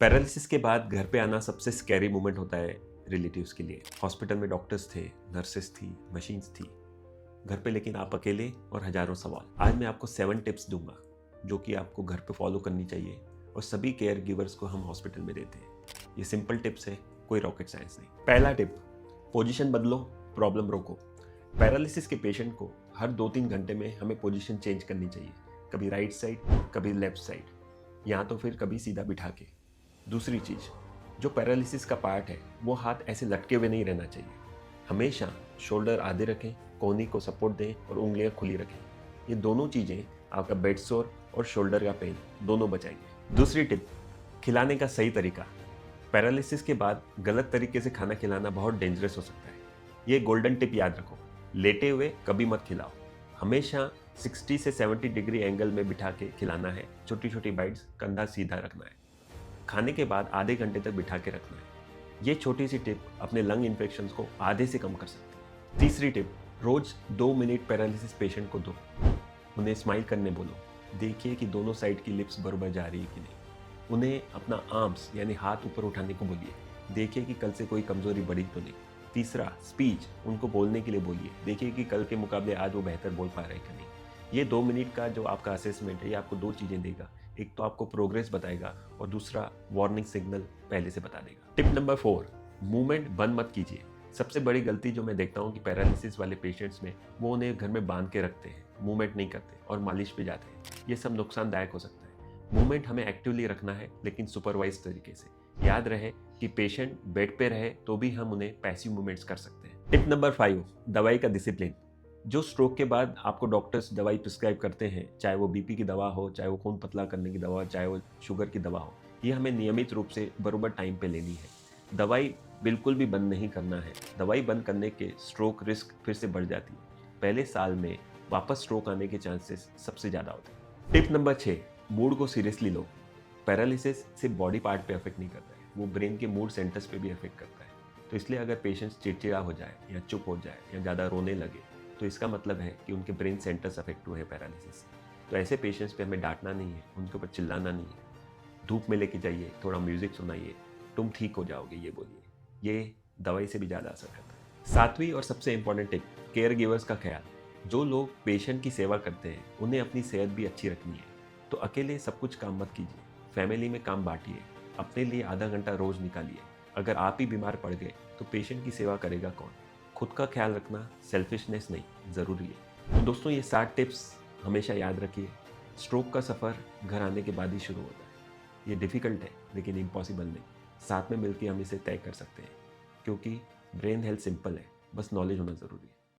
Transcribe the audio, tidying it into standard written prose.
Paralysis के बाद घर पे आना सबसे स्कैरी मोमेंट होता है रिलेटिव्स के लिए। हॉस्पिटल में डॉक्टर्स थे, नर्सेस थी, मशीन्स थी। घर पे लेकिन आप अकेले और हजारों सवाल। आज मैं आपको 7 टिप्स दूंगा जो कि आपको घर पे फॉलो करनी चाहिए और सभी केयर गिवर्स को हम हॉस्पिटल में देते हैं। ये सिंपल टिप्स है, कोई रॉकेट साइंस नहीं। पहला टिप, पोजीशन बदलो, प्रॉब्लम रोको। पैरालिसिस के पेशेंट को हर 2-3 घंटे में हमें पोजीशन चेंज करनी चाहिए। कभी राइट साइड, कभी लेफ्ट साइड, या तो फिर कभी सीधा बिठा के। दूसरी चीज़, जो पैरालिसिस का पार्ट है वो हाथ ऐसे लटके हुए नहीं रहना चाहिए। हमेशा शोल्डर आधे रखें, कोहनी को सपोर्ट दें और उंगलियां खुली रखें। ये दोनों चीज़ें आपका बेड सोर और शोल्डर का पेन दोनों बचाएंगे। दूसरी टिप, खिलाने का सही तरीका। पैरालिसिस के बाद गलत तरीके से खाना खिलाना बहुत डेंजरस हो सकता है। ये गोल्डन टिप याद रखो, लेटे हुए कभी मत खिलाओ। हमेशा 60 से 70 डिग्री एंगल में बिठा के खिलाना है। छोटी छोटी बाइट्स, कंधा सीधा रखना है। खाने के बाद आधे घंटे तक बिठा के रखना है। ये छोटी सी टिप अपने लंग इन्फेक्शंस को आधे से कम कर सकती है। तीसरी टिप, रोज 2 मिनट पैरालिसिस पेशेंट को दो। उन्हें स्माइल करने बोलो। देखिए कि दोनों साइड की लिप्स बराबर जा रही है कि नहीं। उन्हें अपना आर्म्स यानी हाथ ऊपर उठाने को बोलिए। देखिए कि कल से कोई कमजोरी बढ़ी तो नहीं। तीसरा, स्पीच, उनको बोलने के लिए बोलिए। देखिए कि कल के मुकाबले आज वो बेहतर बोल पा रहे हैं कि नहीं। ये 2 मिनट का जो आपका असेसमेंट है ये आपको 2 चीज़ें देगा। एक तो आपको प्रोग्रेस बताएगा और दूसरा वार्निंग सिग्नल पहले से बता देगा। टिप नंबर 4, मूवमेंट बंद मत कीजिए। सबसे बड़ी गलती जो मैं देखता हूँ कि पैरालिसिस वाले पेशेंट्स में वो उन्हें घर में बांध के रखते हैं, मूवमेंट नहीं करते और मालिश पे जाते हैं। ये सब नुकसानदायक हो सकता है। मूवमेंट हमें एक्टिवली रखना है, लेकिन सुपरवाइज तरीके से। याद रहे कि पेशेंट बेड पे रहे तो भी हम उन्हें पैसिव मूवमेंट्स कर सकते हैं। टिप नंबर 5, दवाई का डिसिप्लिन। जो स्ट्रोक के बाद आपको डॉक्टर्स दवाई प्रिस्क्राइब करते हैं, चाहे वो बीपी की दवा हो, चाहे वो खून पतला करने की दवा हो, चाहे वो शुगर की दवा हो, ये हमें नियमित रूप से बरोबर टाइम पे लेनी है। दवाई बिल्कुल भी बंद नहीं करना है। दवाई बंद करने के स्ट्रोक रिस्क फिर से बढ़ जाती है। पहले साल में वापस स्ट्रोक आने के चांसेस सबसे ज़्यादा होते हैं। टिप नंबर 6, मूड को सीरियसली लो। पैरालिसिस सिर्फ बॉडी पार्ट पे अफेक्ट नहीं करता है, वो ब्रेन के मूड सेंटर्स पे भी अफेक्ट करता है। तो इसलिए अगर पेशेंट चिड़चिड़ा हो जाए या चुप हो जाए या ज़्यादा रोने लगे तो इसका मतलब है कि उनके ब्रेन सेंटर्स अफेक्ट हुए हैं पैरालिसिस से। तो ऐसे पेशेंट्स पे हमें डांटना नहीं है, उनके ऊपर चिल्लाना नहीं है। धूप में लेके जाइए, थोड़ा म्यूजिक सुनाइए, तुम ठीक हो जाओगे ये बोलिए। ये दवाई से भी ज़्यादा असर करता है। 7वीं और सबसे इंपॉर्टेंट टिप, केयर गिवर्स का ख्याल। जो लोग पेशेंट की सेवा करते हैं उन्हें अपनी सेहत भी अच्छी रखनी है। तो अकेले सब कुछ काम मत कीजिए, फैमिली में काम बांटिए। अपने लिए आधा घंटा रोज निकालिए। अगर आप ही बीमार पड़ गए तो पेशेंट की सेवा करेगा कौन। खुद का ख्याल रखना सेल्फिशनेस नहीं, ज़रूरी है। तो दोस्तों, ये 7 टिप्स हमेशा याद रखिए। स्ट्रोक का सफ़र घर आने के बाद ही शुरू होता है। ये डिफ़िकल्ट है लेकिन इम्पॉसिबल नहीं। साथ में मिलकर हम इसे तय कर सकते हैं, क्योंकि ब्रेन हेल्थ सिंपल है, बस नॉलेज होना ज़रूरी है।